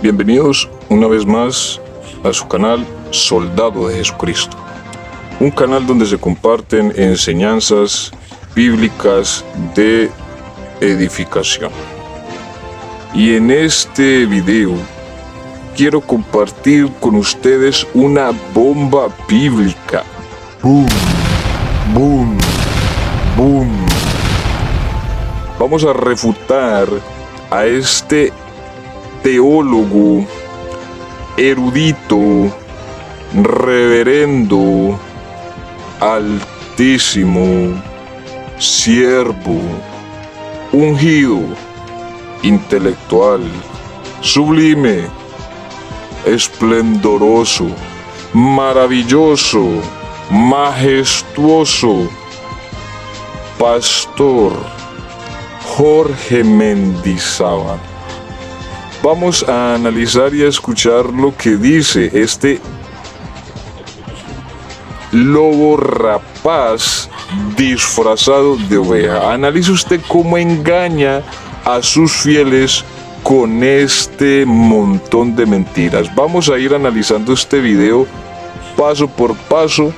Bienvenidos una vez más a su canal Soldado de Jesucristo, un canal donde se comparten enseñanzas bíblicas de edificación. Y en este video quiero compartir con ustedes una bomba bíblica. Boom, boom, boom. Vamos a refutar a este teólogo, erudito, reverendo, altísimo, siervo, ungido, intelectual, sublime, esplendoroso, maravilloso, majestuoso, pastor Jorge Mendizábal. Vamos a analizar y a escuchar lo que dice este lobo rapaz disfrazado de oveja. Analice usted cómo engaña a sus fieles con este montón de mentiras. Vamos a ir analizando este video paso por paso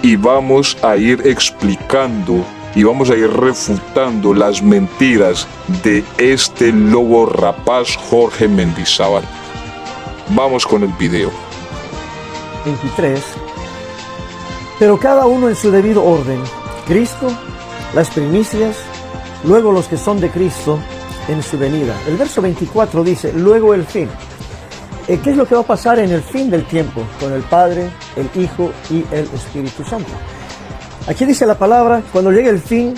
y vamos a ir explicando y vamos a ir refutando las mentiras de este lobo rapaz Jorge Mendizábal. Vamos con el video. 23. Pero cada uno en su debido orden: Cristo, las primicias, luego los que son de Cristo en su venida. El verso 24 dice: luego el fin. ¿Qué es lo que va a pasar en el fin del tiempo con el Padre, el Hijo y el Espíritu Santo? Aquí dice la palabra: cuando llegue el fin,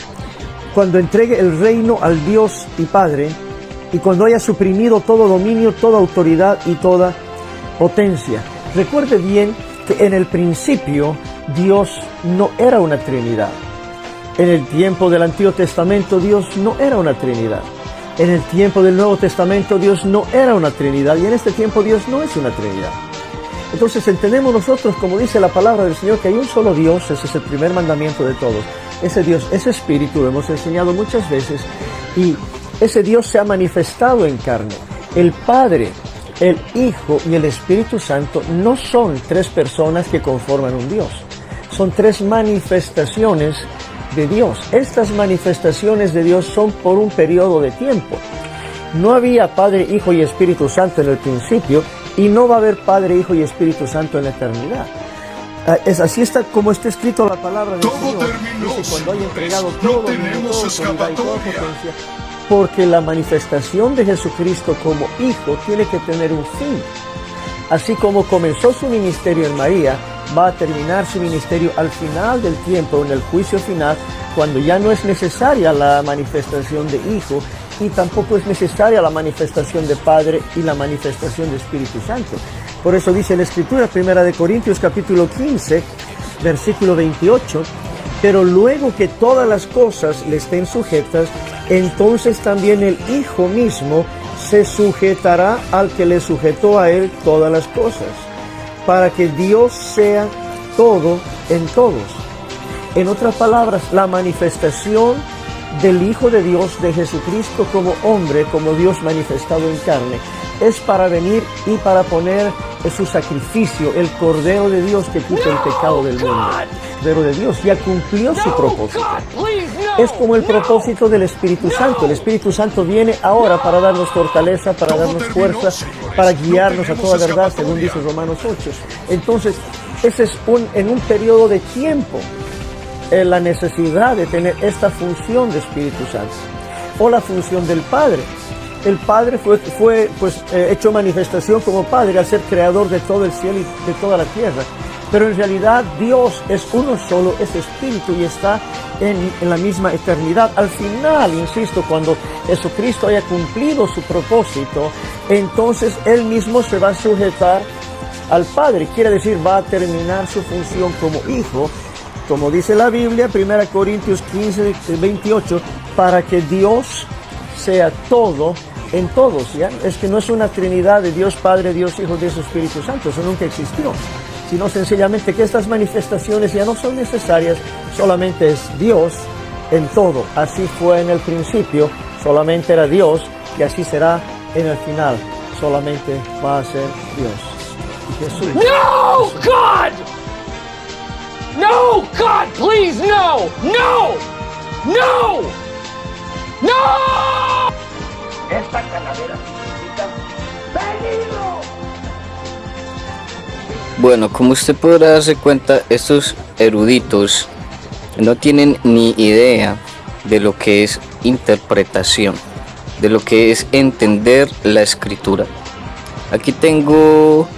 cuando entregue el reino al Dios y Padre, y cuando haya suprimido todo dominio, toda autoridad y toda potencia. Recuerde bien que en el principio Dios no era una Trinidad. En el tiempo del Antiguo Testamento Dios no era una Trinidad. En el tiempo del Nuevo Testamento Dios no era una Trinidad. Y en este tiempo Dios no es una Trinidad. Entonces entendemos nosotros, como dice la palabra del Señor, que hay un solo Dios. Ese es el primer mandamiento de todos. Ese Dios, ese Espíritu, lo hemos enseñado muchas veces, y ese Dios se ha manifestado en carne. El Padre, el Hijo y el Espíritu Santo no son tres personas que conforman un Dios. Son tres manifestaciones de Dios. Estas manifestaciones de Dios son por un periodo de tiempo. No había Padre, Hijo y Espíritu Santo en el principio, y no va a haber Padre, Hijo y Espíritu Santo en la eternidad. Así está como está escrito la palabra del Señor. Dice: cuando haya entregado todo dominio, toda autoridad y toda potencia, porque la manifestación de Jesucristo como Hijo tiene que tener un fin. Así como comenzó su ministerio en María, va a terminar su ministerio al final del tiempo, en el juicio final, cuando ya no es necesaria la manifestación de Hijo, y tampoco es necesaria la manifestación de Padre y la manifestación de Espíritu Santo. Por eso dice la Escritura, 1 Corintios capítulo 15, versículo 28, pero luego que todas las cosas le estén sujetas, entonces también el Hijo mismo se sujetará al que le sujetó a él todas las cosas, para que Dios sea todo en todos. En otras palabras, la manifestación del Hijo de Dios, de Jesucristo como hombre, como Dios manifestado en carne, es para venir y para poner su sacrificio, el Cordero de Dios que quita el pecado del mundo. El Cordero de Dios ya cumplió su propósito. Es como el propósito del Espíritu Santo. El Espíritu Santo viene ahora para darnos fortaleza, para darnos fuerza, para guiarnos a toda verdad, según dice Romanos 8. Entonces, ese es en un periodo de tiempo la necesidad de tener esta función de Espíritu Santo, o la función del Padre. El Padre fue hecho manifestación como Padre al ser creador de todo el cielo y de toda la tierra. Pero en realidad Dios es uno solo, es Espíritu, y está en la misma eternidad. Al final, insisto, cuando Jesucristo haya cumplido su propósito, entonces Él mismo se va a sujetar al Padre. Quiere decir, va a terminar su función como Hijo, como dice la Biblia, 1 Corintios 15, 28, para que Dios sea todo en todos, ¿ya? Es que no es una Trinidad de Dios Padre, Dios Hijo, Dios Espíritu Santo. Eso nunca existió. Sino sencillamente que estas manifestaciones ya no son necesarias, solamente es Dios en todo. Así fue en el principio, solamente era Dios, y así será en el final. solamente va a ser Dios. Y Jesús. No, God! No, God, please, no! No! No! No! Esta calavera significa peligro. Bueno, como usted podrá darse cuenta, estos eruditos no tienen ni idea de lo que es interpretación, de lo que es entender la escritura. Aquí tengo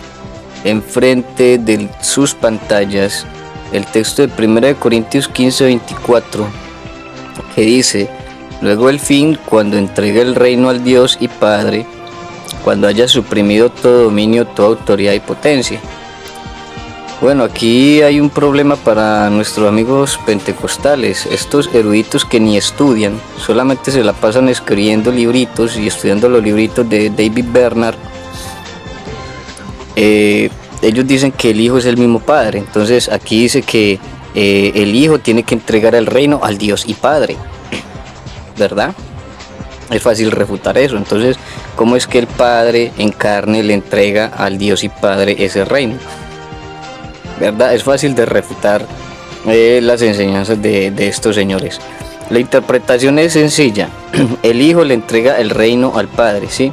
enfrente de sus pantallas el texto de 1 Corintios 15:24, que dice: luego el fin, cuando entregue el reino al Dios y Padre, cuando haya suprimido todo dominio, toda autoridad y potencia. Bueno, aquí hay un problema para nuestros amigos pentecostales, estos eruditos que ni estudian, solamente se la pasan escribiendo libritos y estudiando los libritos de David Bernard. Ellos dicen que el Hijo es el mismo Padre, entonces aquí dice que el Hijo tiene que entregar el reino al Dios y Padre, ¿verdad? Es fácil refutar eso. Entonces, ¿cómo es que el Padre en carne le entrega al Dios y Padre ese reino? ¿Verdad? Es fácil de refutar las enseñanzas de estos señores. La interpretación es sencilla. El Hijo le entrega el reino al Padre, ¿sí?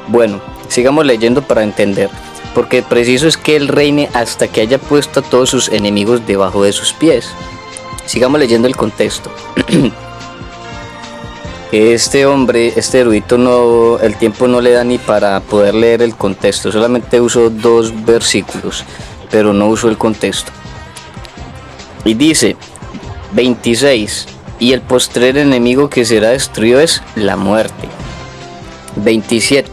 Bueno, sigamos leyendo para entender. Porque preciso es que Él reine hasta que haya puesto a todos sus enemigos debajo de sus pies. Sigamos leyendo el contexto. Este hombre, este erudito, el tiempo no le da ni para poder leer el contexto. Solamente usó 2 versículos, pero no usó el contexto. Y dice 26: y el postrer enemigo que será destruido es la muerte. 27: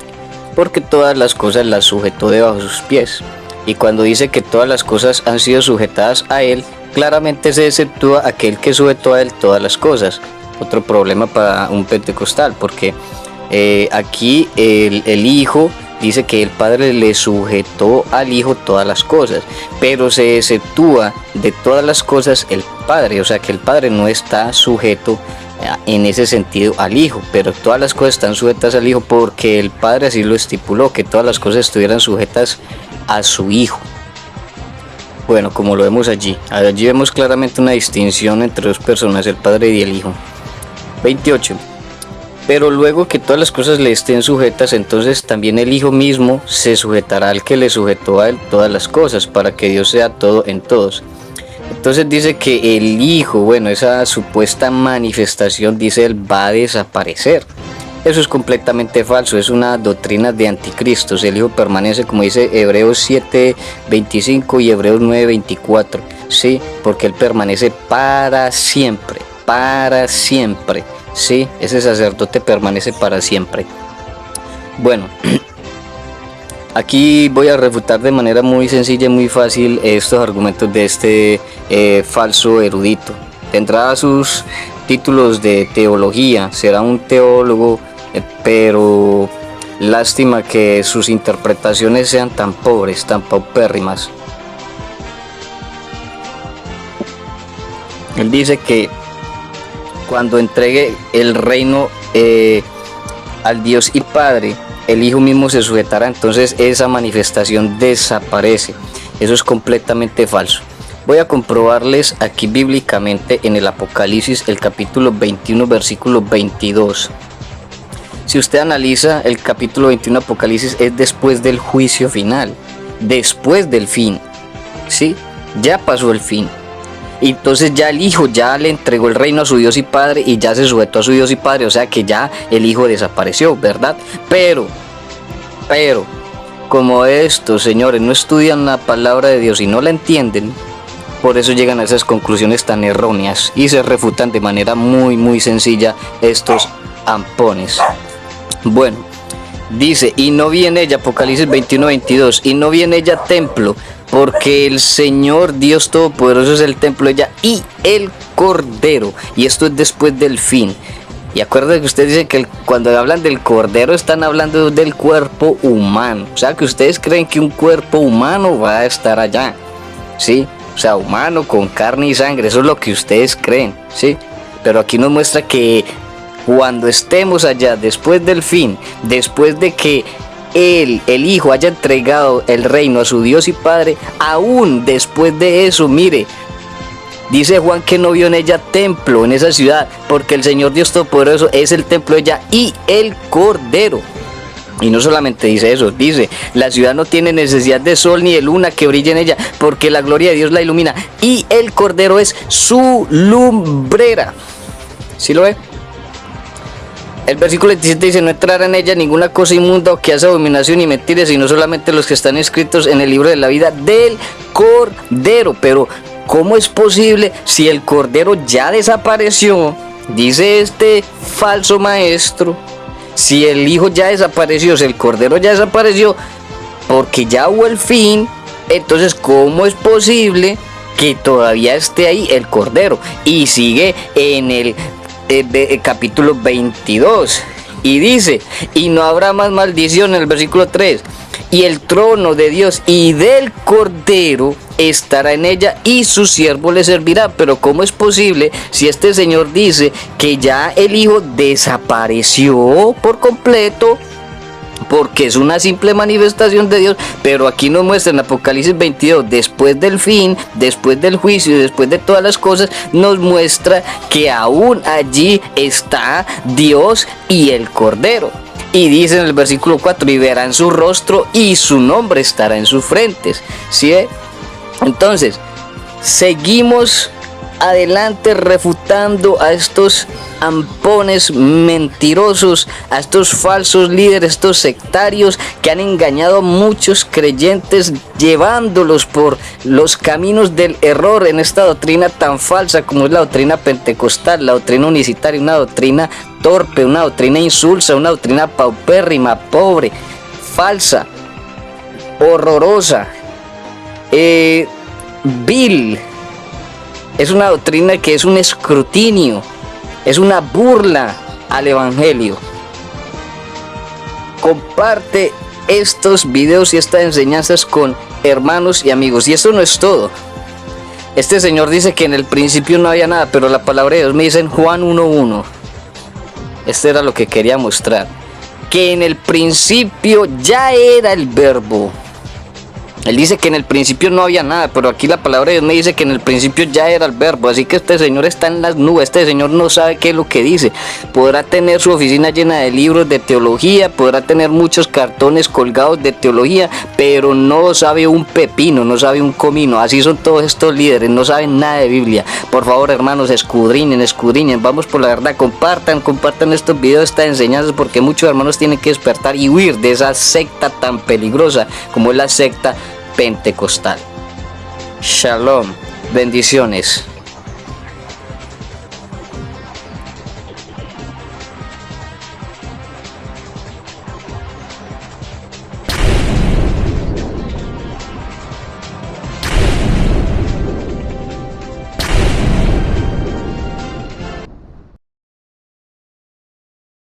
porque todas las cosas las sujetó debajo de sus pies. Y cuando dice que todas las cosas han sido sujetadas a Él, claramente se exceptúa aquel que sujetó a Él todas las cosas. Otro problema para un pentecostal, porque aquí el Hijo dice que el Padre le sujetó al Hijo todas las cosas, pero se exceptúa de todas las cosas el Padre, o sea que el Padre no está sujeto en ese sentido al Hijo, pero todas las cosas están sujetas al Hijo porque el Padre así lo estipuló, que todas las cosas estuvieran sujetas a su Hijo. Bueno, como lo vemos allí vemos claramente una distinción entre 2 personas, el Padre y el Hijo. 28: pero luego que todas las cosas le estén sujetas, entonces también el Hijo mismo se sujetará al que le sujetó a Él todas las cosas, para que Dios sea todo en todos. Entonces dice que el Hijo, bueno, esa supuesta manifestación, dice él, va a desaparecer. Eso es completamente falso, es una doctrina de anticristos. El Hijo permanece, como dice Hebreos 7:25 y Hebreos 9:24, ¿sí? Porque Él permanece para siempre, ¿sí? Ese sacerdote permanece para siempre. Bueno, aquí voy a refutar de manera muy sencilla y muy fácil estos argumentos de este falso erudito. Tendrá sus títulos de teología, será un teólogo, pero lástima que sus interpretaciones sean tan pobres, tan paupérrimas. Él dice que cuando entregue el reino al Dios y Padre, el Hijo mismo se sujetará, entonces esa manifestación desaparece. Eso es completamente falso. Voy a comprobarles aquí bíblicamente en el Apocalipsis, el capítulo 21, versículo 22. Si usted analiza el capítulo 21 de Apocalipsis, es después del juicio final, después del fin, ¿sí? Ya pasó el fin. Y entonces ya el Hijo ya le entregó el reino a su Dios y Padre y ya se sujetó a su Dios y Padre, o sea que ya el Hijo desapareció, ¿verdad? Pero, como estos señores no estudian la palabra de Dios y no la entienden, por eso llegan a esas conclusiones tan erróneas y se refutan de manera muy sencilla estos ampones. Bueno, dice, y no vi en ella, Apocalipsis 21:22, y no vi en ella templo, porque el Señor Dios Todopoderoso es el templo de ella y el Cordero, y esto es después del fin. Y acuérdense que ustedes dicen que cuando hablan del Cordero están hablando del cuerpo humano, o sea que ustedes creen que un cuerpo humano va a estar allá, ¿sí? O sea, humano con carne y sangre, eso es lo que ustedes creen, ¿sí? Pero aquí nos muestra que cuando estemos allá, después del fin, después de que él, el Hijo, haya entregado el reino a su Dios y Padre, aún después de eso, mire, dice Juan que no vio en ella templo, en esa ciudad, porque el Señor Dios Todopoderoso es el templo de ella y el Cordero. Y no solamente dice eso, dice, la ciudad no tiene necesidad de sol ni de luna que brille en ella, porque la gloria de Dios la ilumina, y el Cordero es su lumbrera. ¿Sí lo ve? El versículo 27 dice, no entrará en ella ninguna cosa inmunda o que hace abominación y mentiras, sino solamente los que están escritos en el libro de la vida del Cordero. Pero, ¿cómo es posible si el Cordero ya desapareció? Dice este falso maestro. Si el Hijo ya desapareció, si el Cordero ya desapareció, porque ya hubo el fin, entonces ¿cómo es posible que todavía esté ahí el Cordero? Y sigue en el capítulo 22 y dice, y no habrá más maldición en el versículo 3, y el trono de Dios y del Cordero estará en ella y su siervo le servirá. Pero ¿cómo es posible si este señor dice que ya el Hijo desapareció por completo? Porque es una simple manifestación de Dios, pero aquí nos muestra en Apocalipsis 22, después del fin, después del juicio, después de todas las cosas, nos muestra que aún allí está Dios y el Cordero. Y dice en el versículo 4, y verán su rostro y su nombre estará en sus frentes. ¿Sí? Entonces, seguimos adelante refutando a estos ampones mentirosos, a estos falsos líderes, estos sectarios que han engañado a muchos creyentes, llevándolos por los caminos del error en esta doctrina tan falsa como es la doctrina pentecostal, la doctrina unicitaria, una doctrina torpe, una doctrina insulsa, una doctrina paupérrima, pobre, falsa, horrorosa, vil. Es una doctrina que es un escrutinio, es una burla al Evangelio. Comparte estos videos y estas enseñanzas con hermanos y amigos. Y esto no es todo. Este señor dice que en el principio no había nada, pero la palabra de Dios me dice en Juan 1:1. Esto era lo que quería mostrar. Que en el principio ya era el verbo. Él dice que en el principio no había nada, pero aquí la palabra de Dios me dice que en el principio ya era el verbo. Así que este señor está en las nubes, este señor no sabe qué es lo que dice. Podrá tener su oficina llena de libros de teología, podrá tener muchos cartones colgados de teología, pero no sabe un pepino, no sabe un comino. Así son todos estos líderes, no saben nada de Biblia. Por favor, hermanos, escudriñen, vamos por la verdad, compartan estos videos, estas enseñanzas, porque muchos hermanos tienen que despertar y huir de esa secta tan peligrosa como es la secta pentecostal. Shalom, bendiciones.